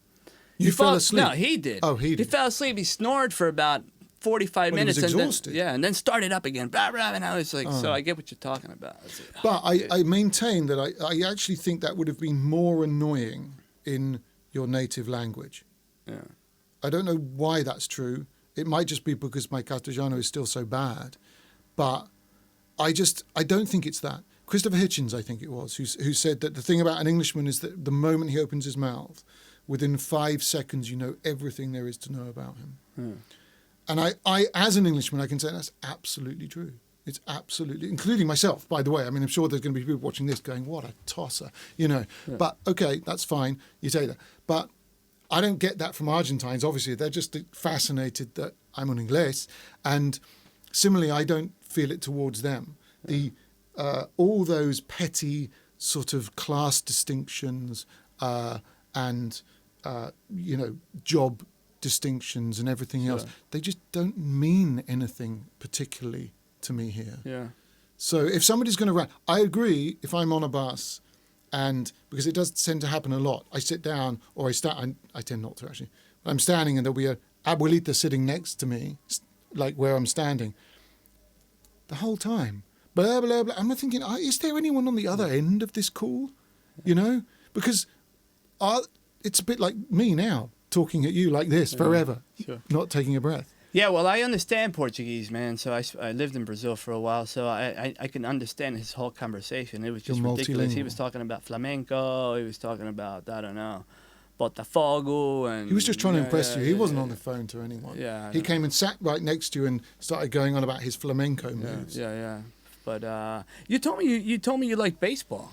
You fell asleep? No, he did. Oh, he did. He fell asleep. He snored for about 45 minutes. He was exhausted. And then started up again. Blah, blah, and I was like, so I get what you're talking about. Like, but I maintain that I actually think that would have been more annoying in your native language. Yeah. I don't know why that's true. It might just be because my Castellano is still so bad. But I don't think it's that. Christopher Hitchens, I think it was, who said that the thing about an Englishman is that the moment he opens his mouth, within 5 seconds, you know everything there is to know about him. Yeah. And I, as an Englishman, I can say that's absolutely true. It's absolutely, including myself, by the way. I mean, I'm sure there's going to be people watching this going, what a tosser, Yeah. But, okay, that's fine. You say that. But I don't get that from Argentines, obviously. They're just fascinated that I'm on Inglés. And similarly, I don't feel it towards them. All those petty sort of class distinctions and job distinctions and everything else, they just don't mean anything particularly to me here. Yeah. So if somebody's going to run, I agree. If I'm on a bus, and because it does tend to happen a lot, I sit down or I stand. I tend not to actually. I'm standing and there'll be a abuelita sitting next to me, like where I'm standing. the whole time. Blah, blah, blah. I'm thinking, is there anyone on the other end of this call? You know? Because it's a bit like me now, talking at you like this forever, not taking a breath. Yeah, well, I understand Portuguese, man. So I lived in Brazil for a while, so I can understand his whole conversation. It was just ridiculous. He was talking about flamenco. He was talking about, I don't know, Botafogo. And he was just trying to impress you. He wasn't on the phone to anyone. Yeah, he came and sat right next to you and started going on about his flamenco moves. Yeah. But you told me you like baseball.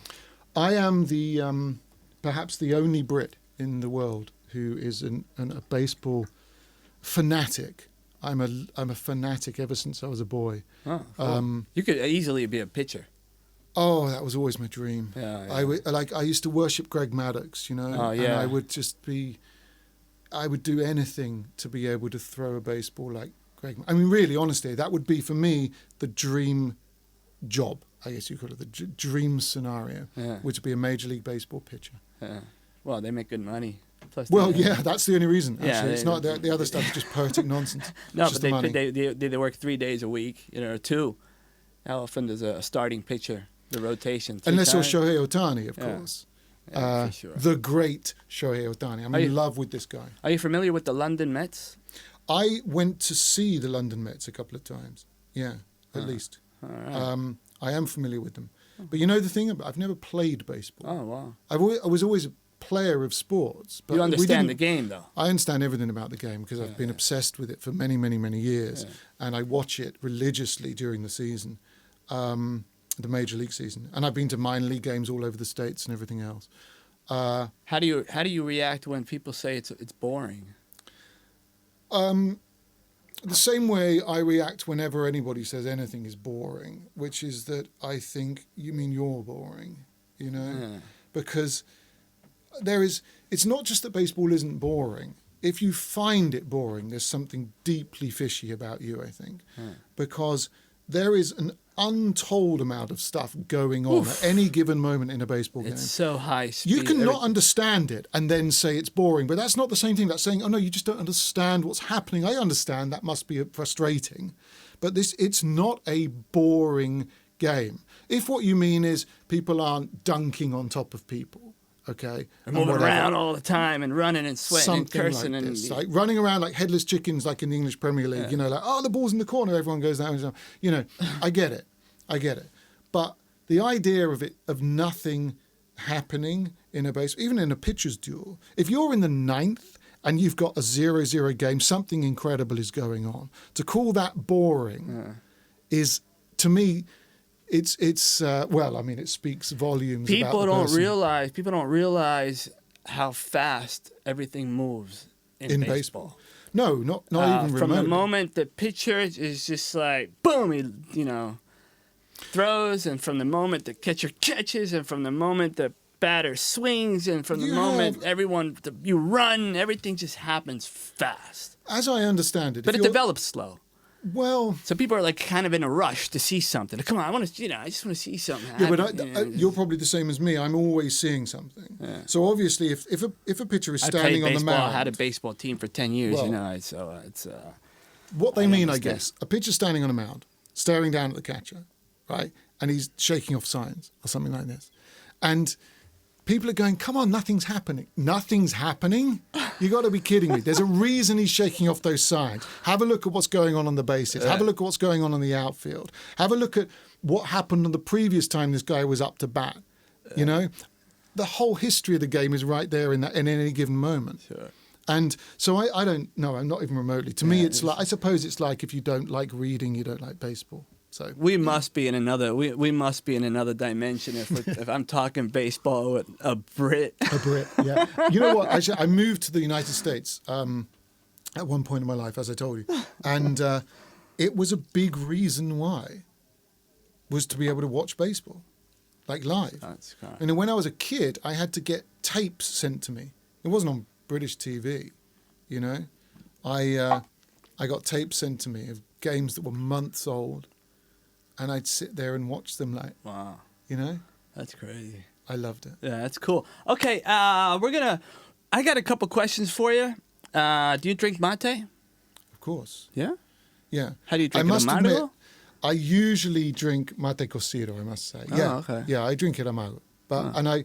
I am the perhaps the only Brit in the world who is a baseball fanatic. I'm a fanatic ever since I was a boy. Oh, cool. You could easily be a pitcher. Oh, that was always my dream. Yeah. I used to worship Greg Maddux, you know. Oh, yeah. And I would do anything to be able to throw a baseball like Greg. I mean, really, honestly, that would be for me the dream job. I guess you call it the dream scenario, which would be a Major League Baseball pitcher. Yeah. Well, they make good money. Plus that's the only reason. Actually. Yeah, it's not the other stuff is just poetic nonsense. No, but they work 3 days a week, or 2. How often does a starting pitcher, the rotation? Unless you're Shohei Ohtani, of course. Yeah, for sure. The great Shohei Ohtani. I'm in love with this guy. Are you familiar with the London Mets? I went to see the London Mets a couple of times. Yeah, at least. All right. I am familiar with them. But you know the thing, I've never played baseball. Oh, wow. I was always a player of sports. But you understand the game, though. I understand everything about the game because I've been obsessed with it for many, many, many years. Yeah. And I watch it religiously during the season, the Major League season. And I've been to minor league games all over the States and everything else. How do you react when people say it's boring? The same way I react whenever anybody says anything is boring, which is that I think, you mean you're boring, you know? Yeah. Because it's not just that baseball isn't boring. If you find it boring, there's something deeply fishy about you, I think. Yeah. Because there is an untold amount of stuff going on at any given moment in a baseball game. It's so high speed. You can not understand it and then say it's boring, but that's not the same thing. That's saying, oh no, you just don't understand what's happening. I understand that must be frustrating, but it's not a boring game. If what you mean is people aren't dunking on top of people, okay, and moving around all the time and running and sweating something and cursing like and this. Like running around like headless chickens, like in the English Premier League. Yeah. You know, like the ball's in the corner, everyone goes down. You know, I get it, but the idea of nothing happening in a base, even in a pitcher's duel, if you're in the 9th and you've got a 0-0 game, something incredible is going on. To call that boring is, to me, it's it speaks volumes. People about the person. People don't realize how fast everything moves in baseball. No, not even remotely. From the moment the pitcher is just like boom, he throws, and from the moment the catcher catches, and from the moment the batter swings, and from the moment you run, everything just happens fast. As I understand it, but it develops slow. Well, so people are like kind of in a rush to see something. Come on, I just want to see something happen. Yeah, but you're probably the same as me. I'm always seeing something. Yeah. So obviously, if a pitcher is standing on the mound, I had a baseball team for 10 years. So it's what they mean, I guess. A pitcher standing on a mound, staring down at the catcher, right, and he's shaking off signs or something like this, and people are going, come on, nothing's happening. Nothing's happening? You got to be kidding me. There's a reason he's shaking off those signs. Have a look at what's going on the bases. Have a look at what's going on the outfield. Have a look at what happened on the previous time this guy was up to bat. You know? The whole history of the game is right there in any given moment. Sure. And so I don't know. I'm not even remotely. To me, it's like, I suppose it's like if you don't like reading, you don't like baseball. So we must be in another dimension if I'm talking baseball with a Brit. A Brit, yeah. You know what? Actually, I moved to the United States at one point in my life, as I told you, and it was a big reason why was to be able to watch baseball, like live. That's correct. And when I was a kid, I had to get tapes sent to me. It wasn't on British TV, you know. I got tapes sent to me of games that were months old. And I'd sit there and watch them like, wow, you know? That's crazy. I loved it. Yeah, that's cool. Okay, I got a couple questions for you. Do you drink mate? Of course. Yeah? Yeah. How do you drink it? I usually drink mate cocido, I must say. Okay. Yeah, I drink it amago. But and I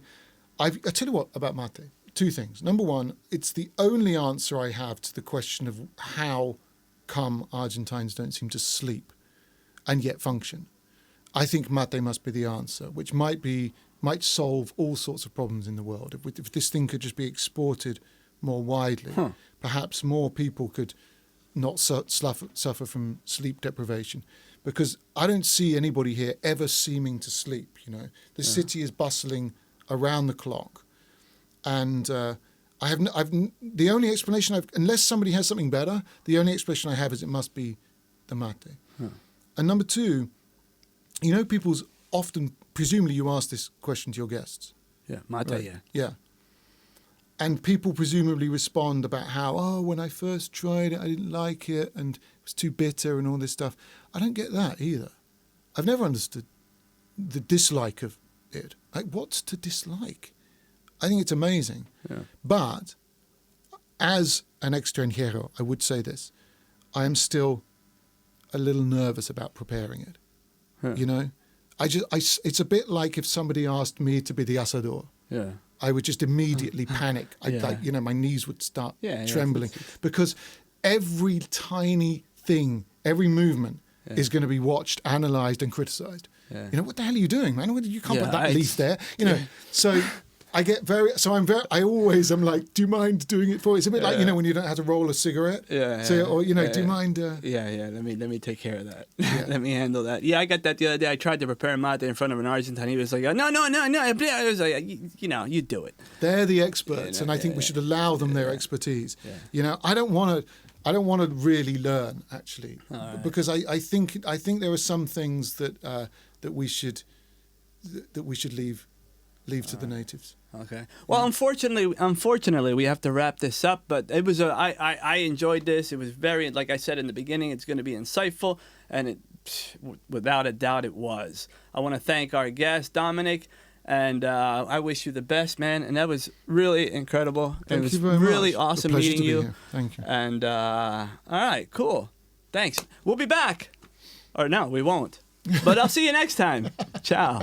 tell you what about mate. Two things. Number one, it's the only answer I have to the question of how come Argentines don't seem to sleep and yet function. I think mate must be the answer, which might solve all sorts of problems in the world. If this thing could just be exported more widely, perhaps more people could not suffer from sleep deprivation. Because I don't see anybody here ever seeming to sleep. The city is bustling around the clock, and the only explanation unless somebody has something better, the only explanation I have is it must be the mate. And number two, people's often, presumably you ask this question to your guests. Yeah, mate, right? yeah. Yeah. And people presumably respond about how, when I first tried it, I didn't like it, and it was too bitter and all this stuff. I don't get that either. I've never understood the dislike of it. Like, what's to dislike? I think it's amazing. Yeah. But as an extranjero, I would say this. I am still a little nervous about preparing it. Yeah. It's a bit like if somebody asked me to be the asador. Yeah. I would just immediately panic. My knees would start trembling because every tiny thing, every movement is going to be watched, analysed, and criticised. Yeah. What the hell are you doing, man? You can't put that leaf there. So I get I'm like, do you mind doing it for you? It's a bit like, when you don't have to roll a cigarette. Do you mind? Let me take care of that. Let me handle that. Yeah, I got that the other day. I tried to prepare mate in front of an Argentine. He was like, no. I was like, you do it. They're the experts, and I think we should allow them their expertise. Yeah. I don't want to really learn, actually, because I think there are some things that we should leave to the natives. Okay. Well, unfortunately, we have to wrap this up. But it was I enjoyed this. It was very, like I said in the beginning, it's going to be insightful, and without a doubt, it was. I want to thank our guest, Dominic, and I wish you the best, man. And that was really incredible. Thank it you was very really much. awesome A pleasure meeting to be you. here. Thank you. And all right, cool. Thanks. We'll be back. Or no, we won't. But I'll see you next time. Ciao.